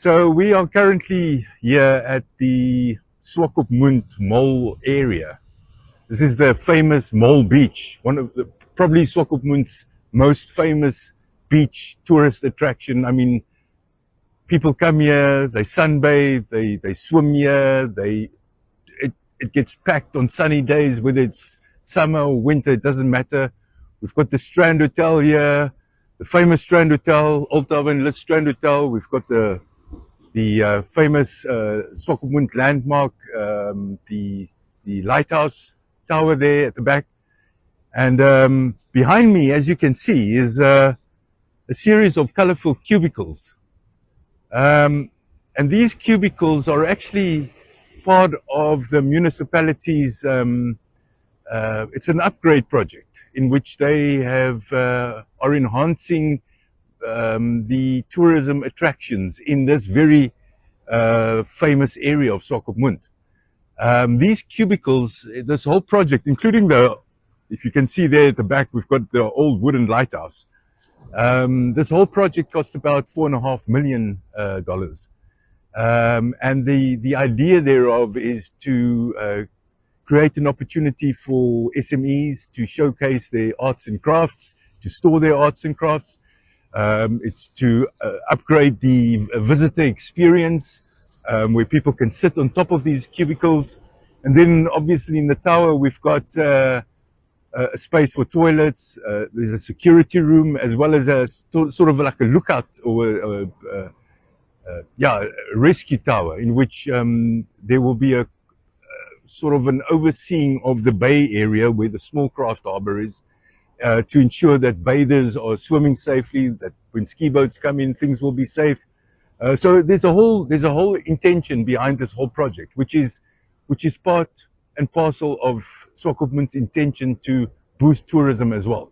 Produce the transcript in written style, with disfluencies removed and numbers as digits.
So we are currently here at the Swakopmund Mole area. This is the famous Mole Beach, one of the probably Swakopmund's most famous beach tourist attraction. I mean, people come here, they sunbathe, they swim here, it gets packed on sunny days, whether it's summer or winter, it doesn't matter. We've got the Strand Hotel here, the famous Strand Hotel, Old Tavern List Strand Hotel. We've got the famous Swakopmund landmark, the lighthouse tower there at the back. And behind me, as you can see, is a series of colorful cubicles. And these cubicles are actually part of the municipality's, it's an upgrade project in which they have are enhancing the tourism attractions in this very famous area of Swakopmund. These cubicles, this whole project, including if you can see there at the back, we've got the old wooden lighthouse. This whole project costs about $4.5 million. And the idea thereof is to create an opportunity for SMEs to showcase their arts and crafts, to store their arts and crafts. It's to upgrade the visitor experience, where people can sit on top of these cubicles. And then obviously in the tower, we've got a space for toilets. There's a security room, as well as a sort of like a lookout or a rescue tower, in which there will be a sort of an overseeing of the bay area where the small craft harbor is, to ensure that bathers are swimming safely, that when ski boats come in, things will be safe. So there's a whole intention behind this whole project, which is part and parcel of Swakopmund's intention to boost tourism as well.